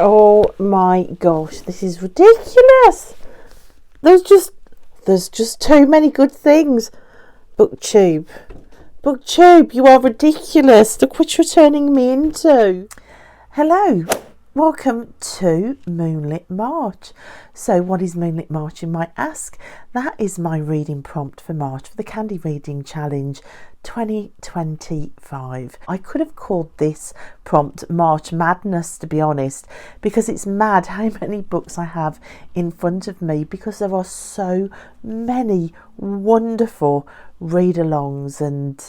Oh my gosh, this is ridiculous. There's just too many good things. Booktube, you are ridiculous. Look what you're turning me into. Hello, welcome to Moonlit March. So what is Moonlit March, you might ask? That is my reading prompt for March for the Candy Reading Challenge 2025. I could have called this prompt March Madness, to be honest, because it's mad how many books I have in front of me, because there are so many wonderful read-alongs and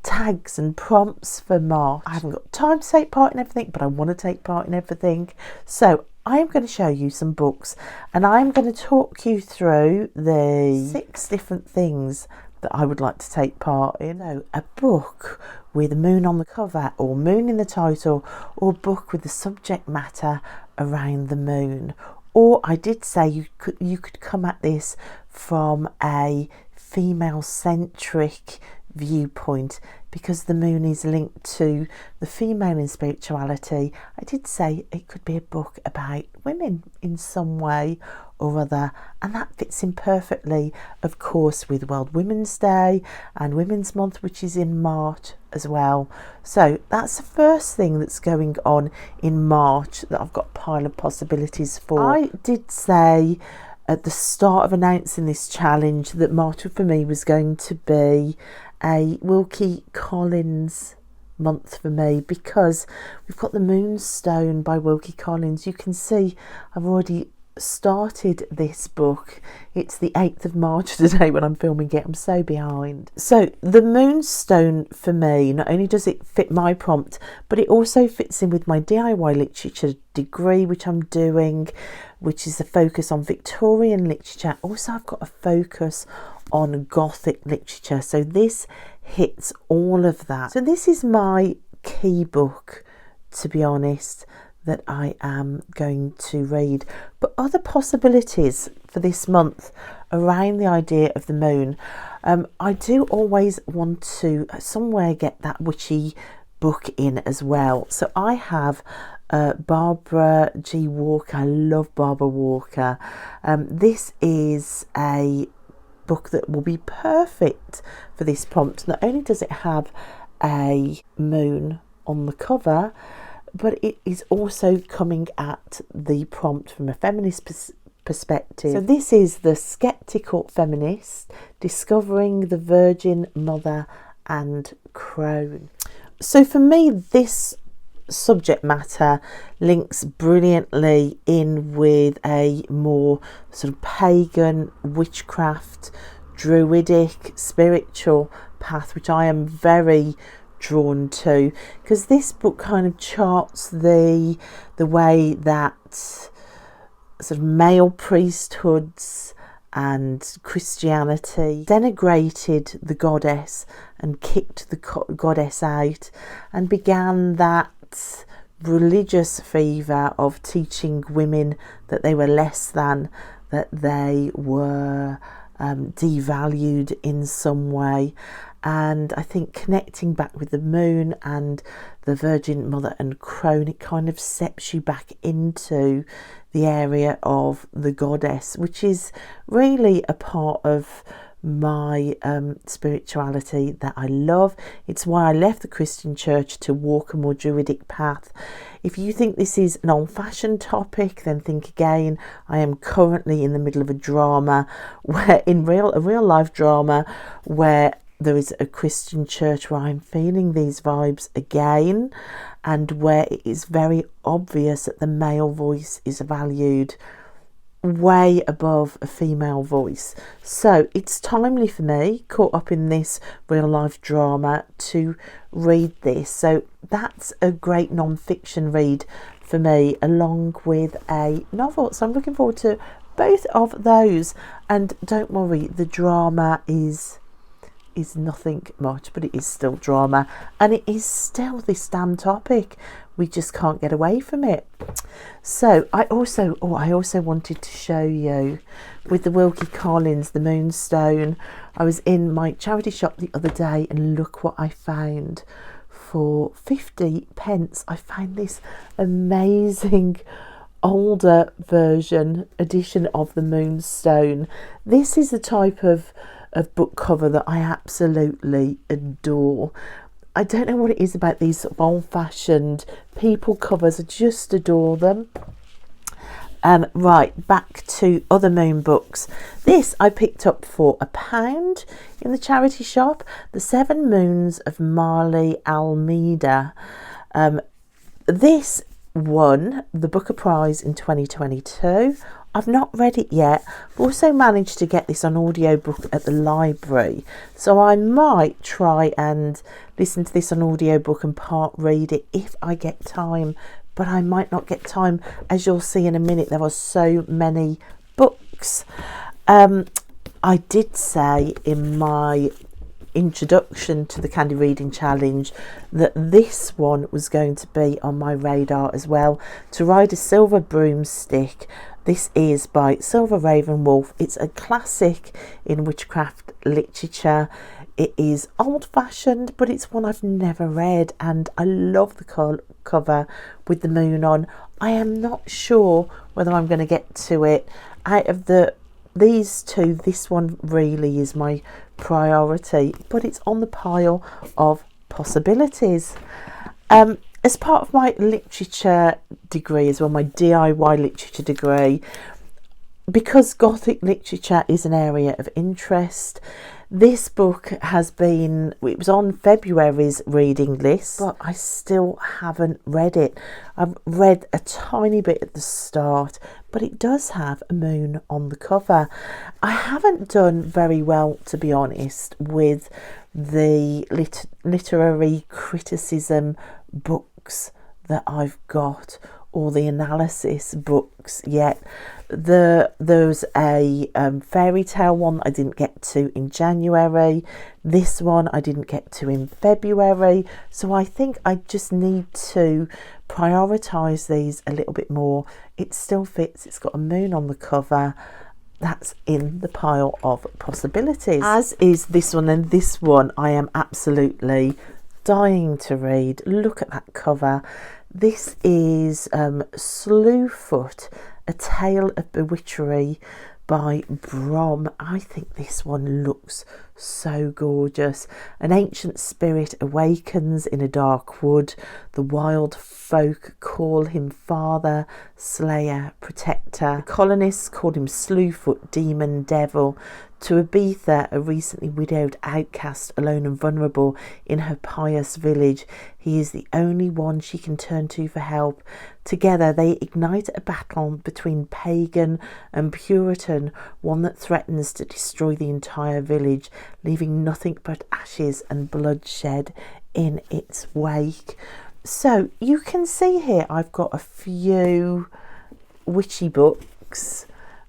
tags and prompts for March. I haven't got time to take part in everything, but I want to take part in everything. So I'm going to show you some books, and I'm going to talk you through the 6 different things that I would like to take part in. So, a book with a moon on the cover, or moon in the title, or a book with the subject matter around the moon. Or I did say you could come at this from a female-centric viewpoint, because the moon is linked to the female in spirituality. I did say it could be a book about women in some way or other, and that fits in perfectly, of course, with World Women's Day and Women's Month, which is in March as well. So that's the first thing that's going on in March that I've got a pile of possibilities for. I did say at the start of announcing this challenge that March for me was going to be a Wilkie Collins month for me, because we've got the Moonstone by Wilkie Collins. You can see I've already started this book. It's the 8th of March today when I'm filming it. I'm so behind. So the Moonstone for me, not only does it fit my prompt, but it also fits in with my DIY literature degree, which I'm doing, which is a focus on Victorian literature. Also, I've got a focus on Gothic literature, so this hits all of that. So this is my key book, to be honest, that I am going to read. But other possibilities for this month around the idea of the moon, I do always want to somewhere get that witchy book in as well. So I have Barbara G. Walker. I love Barbara Walker. This is a book that will be perfect for this prompt. Not only does it have a moon on the cover, but it is also coming at the prompt from a feminist perspective. So this is the skeptical feminist discovering the Virgin Mother and Crone. So for me, this subject matter links brilliantly in with a more sort of pagan, witchcraft, druidic, spiritual path, which I am very drawn to, because this book kind of charts the way that sort of male priesthoods and Christianity denigrated the goddess and kicked the goddess out, and began that religious fever of teaching women that they were less than, that they were devalued in some way. And I think connecting back with the moon and the Virgin Mother and Crone, it kind of steps you back into the area of the goddess, which is really a part of my spirituality that I love. It's why I left the Christian church to walk a more druidic path. If you think this is an old-fashioned topic, then think again. I am currently in the middle of a drama, where a real life drama, where there is a Christian church where I'm feeling these vibes again, and where it is very obvious that the male voice is valued way above a female voice. So it's timely for me, caught up in this real life drama, to read this. So that's a great non-fiction read for me, along with a novel. So I'm looking forward to both of those. And don't worry, the drama is nothing much, but it is still drama, and it is still this damn topic. We just can't get away from it. So I also wanted to show you, with the Wilkie Collins, the Moonstone, I was in my charity shop the other day, and look what I found. For 50 pence I found this amazing older edition of the Moonstone. This is the type of book cover that I absolutely adore. I don't know what it is about these sort of old-fashioned people covers. I just adore them. Right, back to other moon books. This I picked up for £1 in the charity shop. The 7 Moons of Marley Almeida. This won the Booker Prize in 2022. I've not read it yet, but also managed to get this on audiobook at the library. So I might try and listen to this on audiobook and part read it if I get time. But I might not get time. As you'll see in a minute, there are so many books. I did say in my introduction to the Candy Reading Challenge that this one was going to be on my radar as well. To Ride a Silver Broomstick. This is by Silver Raven Wolf. It's a classic in witchcraft literature. It is old-fashioned, but it's one I've never read, and I love the cover with the moon on. I am not sure whether I'm going to get to it. Out of these two, this one really is my priority, but it's on the pile of possibilities. As part of my literature degree as well, my DIY literature degree, because Gothic literature is an area of interest, this book it was on February's reading list, but I still haven't read it. I've read a tiny bit at the start, but it does have a moon on the cover. I haven't done very well, to be honest, with the literary criticism books that I've got, or the analysis books yet. There's a fairy tale one that I didn't get to in January. This one I didn't get to in February. So I think I just need to prioritise these a little bit more. It still fits. It's got a moon on the cover. That's in the pile of possibilities. As is this one, and this one I am absolutely dying to read. Look at that cover. This is Slewfoot, A Tale of Bewitchery by Brontë. I think this one looks so gorgeous. An ancient spirit awakens in a dark wood. The wild folk call him father, slayer, protector. The colonists called him Slewfoot, demon, devil. To Abitha, a recently widowed outcast, alone and vulnerable in her pious village, he is the only one she can turn to for help. Together they ignite a battle between pagan and Puritan, one that threatens to destroy the entire village, leaving nothing but ashes and bloodshed in its wake. So you can see here I've got a few witchy books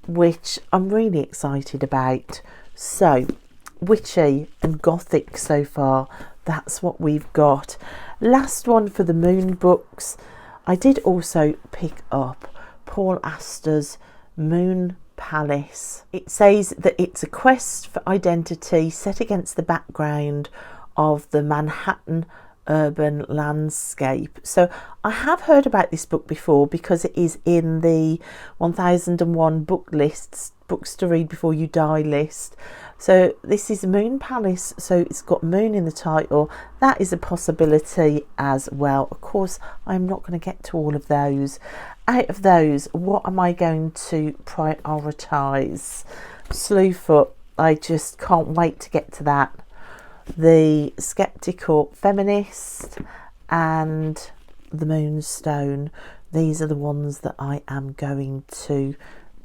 which I'm really excited about. So witchy and Gothic so far, that's what we've got. Last one for the moon books, I did also pick up Paul Auster's Moon Palace. It says that it's a quest for identity set against the background of the Manhattan urban landscape. So I have heard about this book before because it is in the 1001 books to read before you die list. So this is Moon Palace, so it's got moon in the title. That is a possibility as well. Of course, I'm not going to get to all of those. Out of those, what am I going to prioritise? Slewfoot, I just can't wait to get to that. The Skeptical Feminist and the Moonstone, these are the ones that I am going to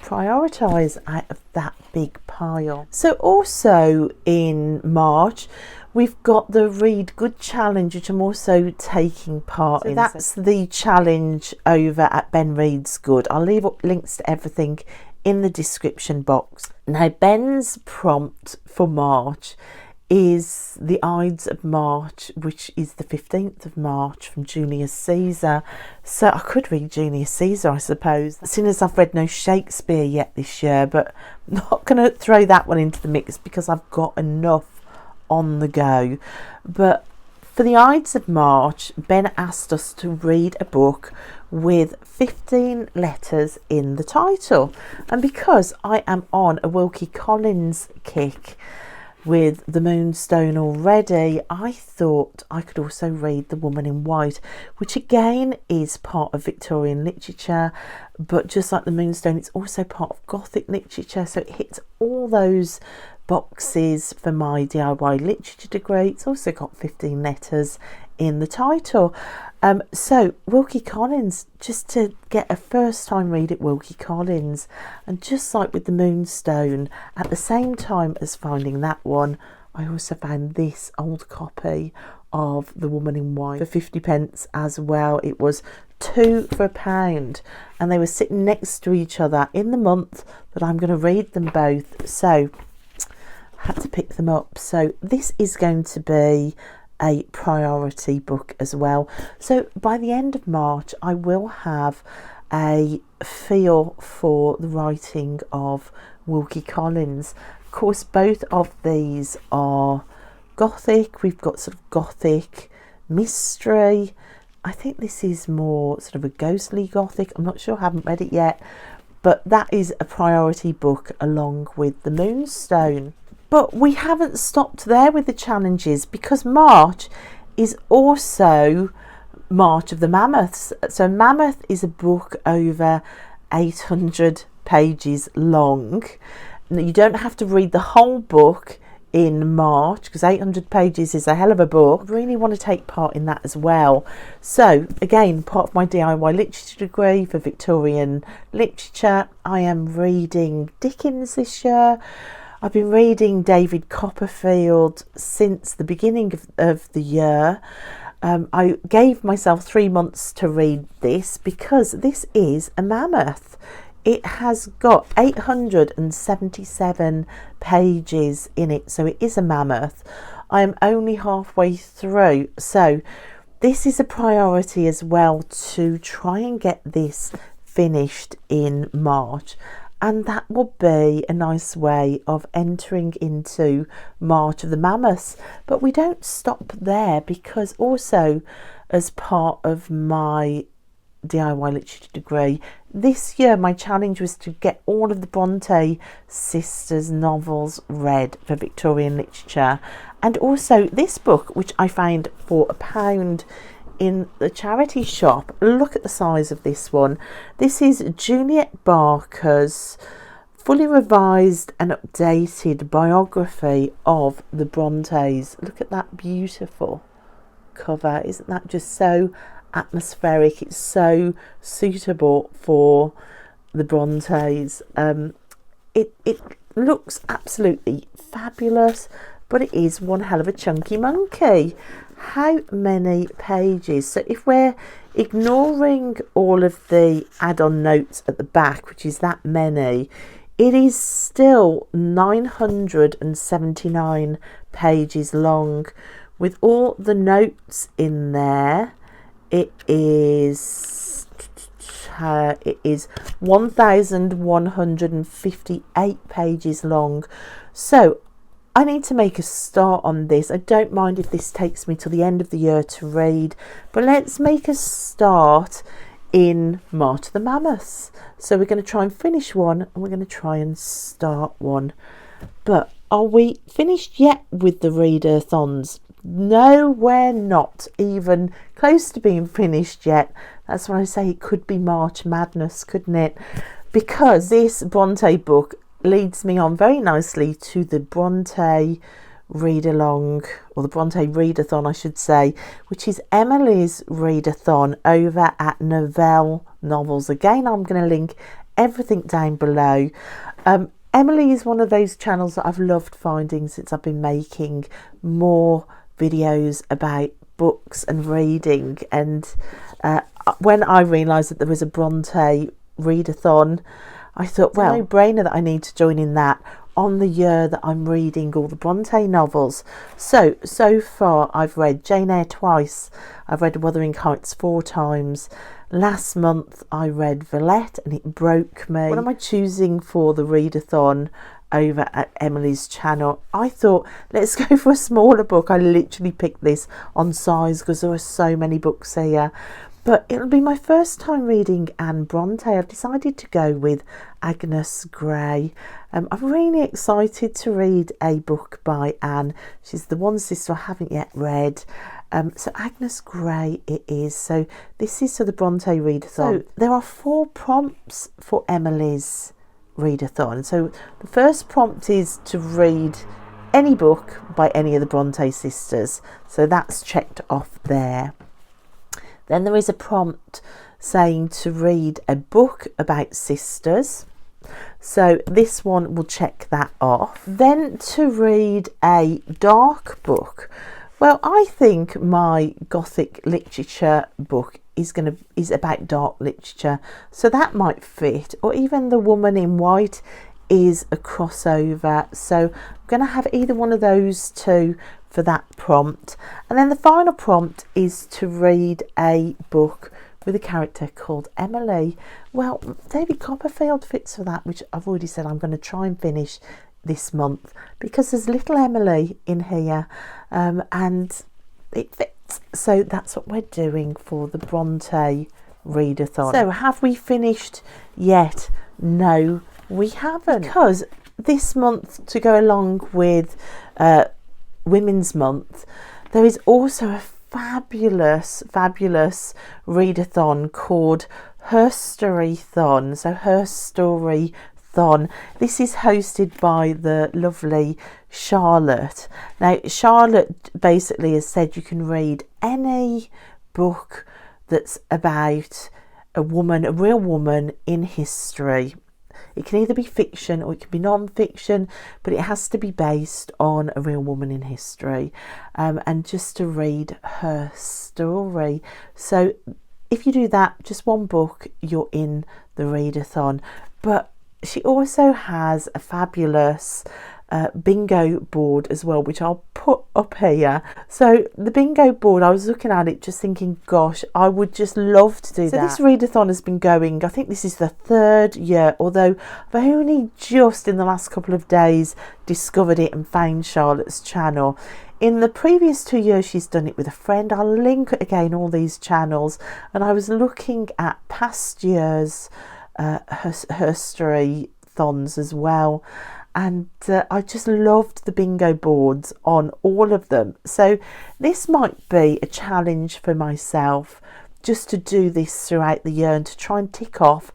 prioritise out of that big pile. So also in March we've got the Read Good challenge, which I'm also taking part in. That's the challenge over at Ben Reads Good. I'll leave up links to everything in the description box. Now Ben's prompt for March is the Ides of March, which is the 15th of March from Julius Caesar. So I could read Julius Caesar, I suppose, as soon as I've read no Shakespeare yet this year, but I'm not going to throw that one into the mix because I've got enough on the go. But For the Ides of March, Ben asked us to read a book with 15 letters in the title. And because I am on a Wilkie Collins kick with The Moonstone already, I thought I could also read The Woman in White, which again is part of Victorian literature, but just like The Moonstone, it's also part of Gothic literature, so it hits all those boxes for my DIY literature degree. It's also got 15 letters in the title. So Wilkie Collins, just to get a first time read at Wilkie Collins, and just like with The Moonstone, at the same time as finding that one, I also found this old copy of The Woman in White for 50p as well. It was 2 for £1, and they were sitting next to each other in the month that I'm going to read them both, so I had to pick them up. So this is going to be a priority book as well. So by the end of March, I will have a feel for the writing of Wilkie Collins. Of course, both of these are Gothic. We've got sort of Gothic mystery. I think this is more sort of a ghostly Gothic. I'm not sure, I haven't read it yet, but that is a priority book along with The Moonstone. But we haven't stopped there with the challenges, because March is also March of the Mammoths. So Mammoth is a book over 800 pages long. Now, you don't have to read the whole book in March, because 800 pages is a hell of a book. I really want to take part in that as well. So again, part of my DIY literature degree for Victorian literature, I am reading Dickens this year. I've been reading David Copperfield since the beginning of the year. I gave myself 3 months to read this because this is a mammoth. It has got 877 pages in it, so it is a mammoth. I am only halfway through, so this is a priority as well, to try and get this finished in March. And that will be a nice way of entering into March of the Mammoths. But we don't stop there, because also as part of my DIY literature degree, this year my challenge was to get all of the Brontë sisters novels read for Victorian literature. And also this book, which I found for £1 in the charity shop. Look at the size of this one. This is Juliet Barker's fully revised and updated biography of the Brontes. Look at that beautiful cover. Isn't that just so atmospheric? It's so suitable for the Brontes. It looks absolutely fabulous, but it is one hell of a chunky monkey. How many pages? So if we're ignoring all of the add-on notes at the back, which is that many, it is still 979 pages long with all the notes in there. It is 1158 pages long. So I need to make a start on this. I don't mind if this takes me till the end of the year to read, but let's make a start in March of the Mammoths. So we're going to try and finish one, and we're going to try and start one. But are we finished yet with the readathons? No, we're not even close to being finished yet. That's why I say it could be March Madness, couldn't it? Because this Brontë book leads me on very nicely to the Brontë read along, or the Brontë readathon I should say, which is Emily's readathon over at Novelle Novels. Again, I'm going to link everything down below. Emily is one of those channels that I've loved finding since I've been making more videos about books and reading, and when I realised that there was a Brontë readathon, I thought, well, no brainer that I need to join in that on the year that I'm reading all the Brontë novels. So far I've read Jane Eyre twice, I've read Wuthering Heights 4 times. Last month I read Villette and it broke me. What am I choosing for the readathon? over at Emily's channel. I thought, let's go for a smaller book. I literally picked this on size because there are so many books here. But it'll be my first time reading Anne Brontë. I've decided to go with Agnes Grey. I'm really excited to read a book by Anne. She's the one sister I haven't yet read. So Agnes Grey it is. So this is for the Brontë readathon. So there are 4 prompts for Emily's readathon. So the first prompt is to read any book by any of the Brontë sisters. So that's checked off there. Then there is a prompt saying to read a book about sisters. So this one will check that off. Then to read a dark book. Well, I think my Gothic literature book is about dark literature, so that might fit. Or even The Woman in White is a crossover, so I'm going to have either one of those two for that prompt. And then the final prompt is to read a book with a character called Emily. Well, David Copperfield fits for that, which I've already said I'm going to try and finish this month because there's little Emily in here, and it fits. So that's what we're doing for the Brontë readathon. So have we finished yet? No, we haven't, because this month, to go along with Women's Month, there is also a fabulous readathon called Herstoryathon. So Herstoryathon. This is hosted by the lovely Charlotte. Now Charlotte basically has said you can read any book that's about a woman, a real woman in history. It can either be fiction or it can be non-fiction, but it has to be based on a real woman in history, and just to read her story. So if you do that, just one book, you're in the readathon. But she also has a fabulous bingo board as well, which I'll put up here. So the bingo board, I was looking at it just thinking, gosh, I would just love to do that. So this readathon has been going, I think this is the 3rd year, although I've only just in the last couple of days discovered it and found Charlotte's channel. In the previous 2 years she's done it with a friend. I'll link again all these channels, and I was looking at past years Herstoryathons as well, and I just loved the bingo boards on all of them. So this might be a challenge for myself, just to do this throughout the year and to try and tick off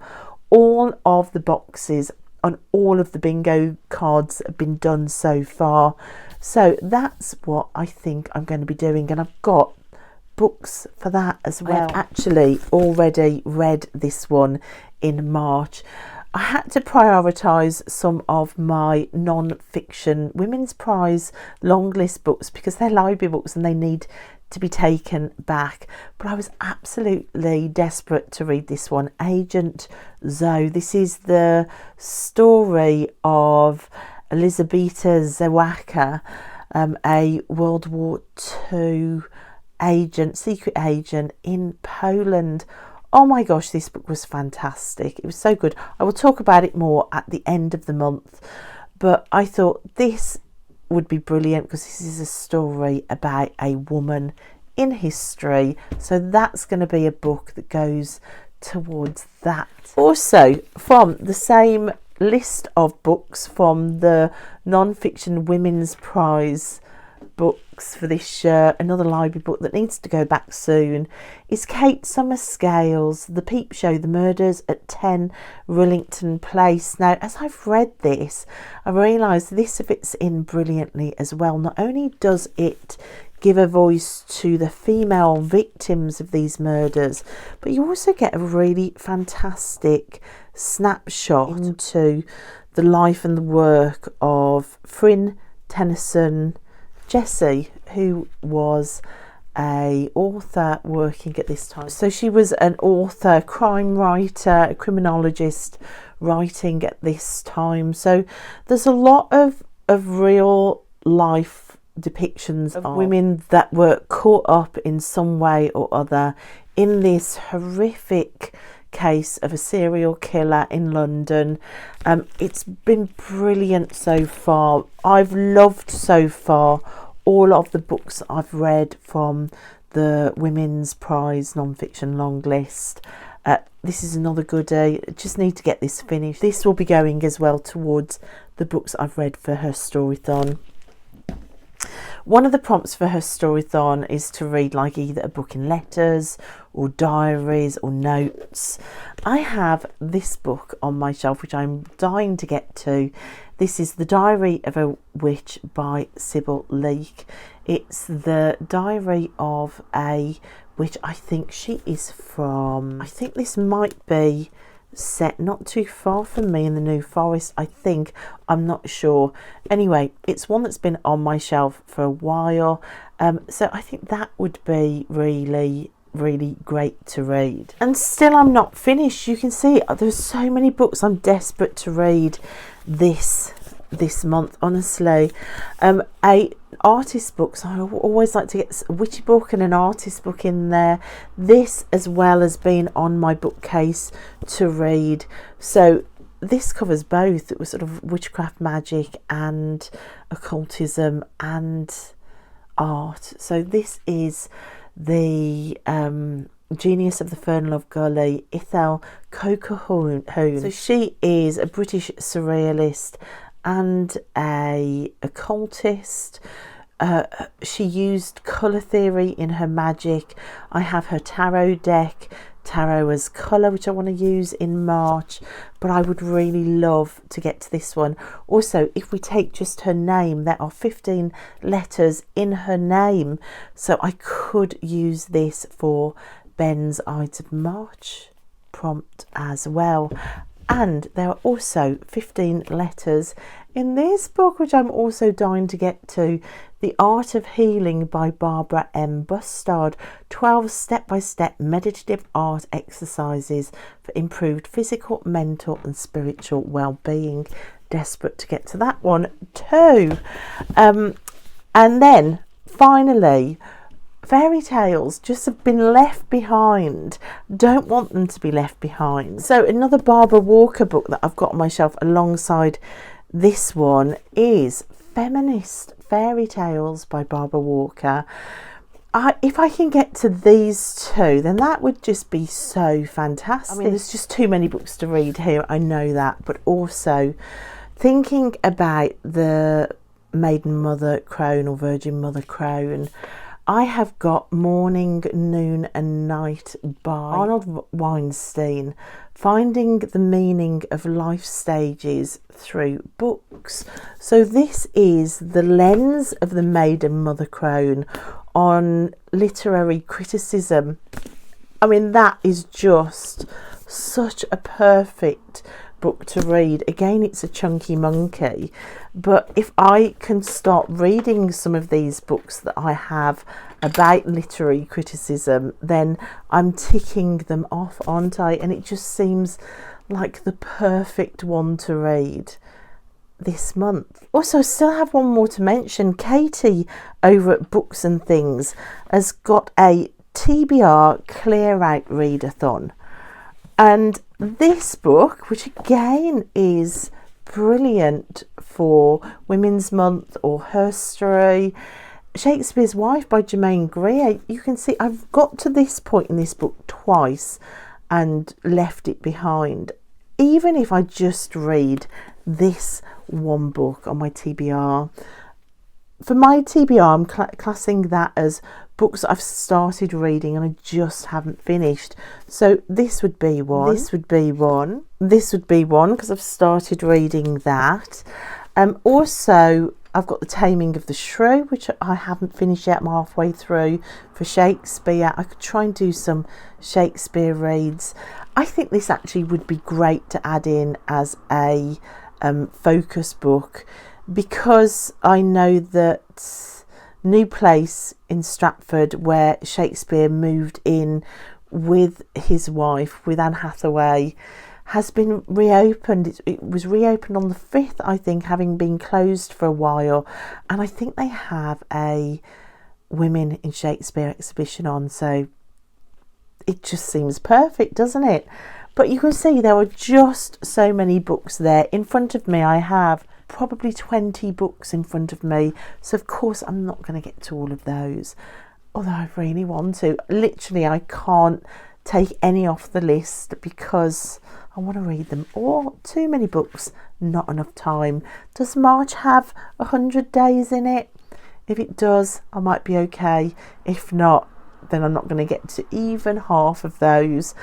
all of the boxes on all of the bingo cards that have been done so far. So that's what I think I'm going to be doing, and I've got books for that as well. I've actually already read this one in March. I had to prioritise some of my non-fiction Women's Prize long list books because they're library books and they need to be taken back. But I was absolutely desperate to read this one, Agent Zoe. This is the story of Elizabeta Zawaka, a World War II agent, secret agent in Poland. Oh my gosh, this book was fantastic. It was so good. I will talk about it more at the end of the month, but I thought this would be brilliant because this is a story about a woman in history. So that's going to be a book that goes towards that. Also, from the same list of books from the non-fiction Women's Prize books for this year, another library book that needs to go back soon is Kate Summerscales' The Peep Show, The Murders at 10 Rillington Place. Now, as I've read this, I realised this fits in brilliantly as well. Not only does it give a voice to the female victims of these murders, but you also get a really fantastic snapshot into the life and the work of Fryn Tennyson Jessie, who was a author working at this time. So she was an author, crime writer, a criminologist writing at this time. So there's a lot of real life depictions of women that were caught up in some way or other in this horrific case of a serial killer in London. It's been brilliant so far. I've loved so far all of the books I've read from the Women's Prize non-fiction long list. This is another goodie. I just need to get this finished. This will be going as well towards the books I've read for Herstoryathon. One of the prompts for Herstoryathon is to read like either a book in letters or diaries or notes. I have this book on my shelf which I'm dying to get to. This is The Diary of a Witch by Sybil Leek. It's the diary of a witch. I think she is from, I think this might be set not too far from me in the New Forest, I think. I'm not sure. Anyway, it's one that's been on my shelf for a while. So I think that would be really great to read. And still I'm not finished. You can see there's so many books I'm desperate to read this month, honestly. Artist books, I always like to get a witchy book and an artist book in there. This as well as being on my bookcase to read. So this covers both. It was sort of witchcraft, magic and occultism and art. So this is the Genius of the Fernlove Gully, Ithel Cocahoon. So she is a British surrealist and a occultist. She used colour theory in her magic. I have her tarot deck, tarot as colour, which I want to use in March, but I would really love to get to this one. Also, if we take just her name, there are 15 letters in her name, so I could use this for Ben's Ides of March prompt as well. And there are also 15 letters in this book, which I'm also dying to get to, The Art of Healing by Barbara M. Bustard. 12 step-by-step meditative art exercises for improved physical, mental and spiritual well-being. Desperate to get to that one too. And then finally, fairy tales just have been left behind. Don't want them to be left behind. So another Barbara Walker book that I've got on my shelf alongside this one is Feminist Fairy Tales by Barbara Walker. If I can get to these two, then that would just be so fantastic. I mean, there's just too many books to read here, I know that, but also thinking about the Maiden Mother Crone or Virgin Mother Crone, I have got Morning, Noon and Night by Arnold Weinstein, finding the meaning of life stages through books. So this is the lens of the Maiden Mother Crone on literary criticism. I mean, that is just such a perfect book to read. Again, it's a chunky monkey, but if I can start reading some of these books that I have about literary criticism, then I'm ticking them off, aren't I? And it just seems like the perfect one to read this month. Also, I still have one more to mention. Katie over at Books and Things has got a TBR Clear Out Readathon. And this book, which again is brilliant for Women's Month or Herstory, Shakespeare's Wife by Germaine Greer. You can see I've got to this point in this book twice and left it behind. Even if I just read this one book on my TBR. For my TBR, I'm classing that as books I've started reading and I just haven't finished. So this would be one. This would be one. This would be one because I've started reading that. Also, I've got The Taming of the Shrew, which I haven't finished yet. I'm halfway through for Shakespeare. I could try and do some Shakespeare reads. I think this actually would be great to add in as a focus book, because I know that New Place in Stratford, where Shakespeare moved in with his wife, with Anne Hathaway, has been reopened. It was reopened on the 5th, I think, having been closed for a while. And I think they have a Women in Shakespeare exhibition on. So it just seems perfect, doesn't it? But you can see there are just so many books there. In front of me I have probably 20 books in front of me, so of course I'm not going to get to all of those, although I really want to. Literally I can't take any off the list because I want to read them all. Too many books, not enough time. Does March have 100 days in it? If it does, I might be okay. If not, then I'm not going to get to even half of those.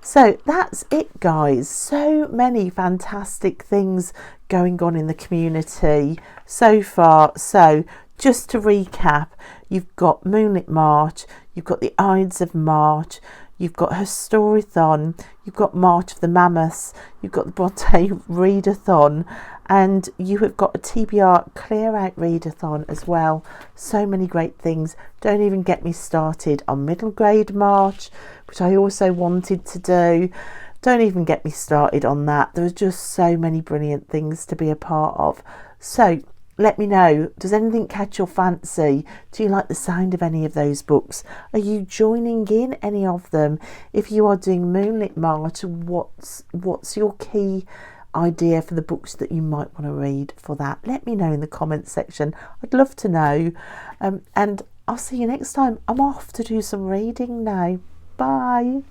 So that's it, guys. So many fantastic things going on in the community so far. So just to recap, you've got Moonlit March, you've got the Ides of March, you've got Herstoryathon, you've got March of the Mammoths, you've got the Brontë readathon, and you have got a TBR clear out readathon as well. So many great things. Don't even get me started on middle grade March, which I also wanted to do. Don't even get me started on that. There are just so many brilliant things to be a part of. So let me know, does anything catch your fancy? Do you like the sound of any of those books? Are you joining in any of them? If you are doing Moonlit March, what's your key idea for the books that you might want to read for that? Let me know in the comments section. I'd love to know. And I'll see you next time. I'm off to do some reading now. Bye.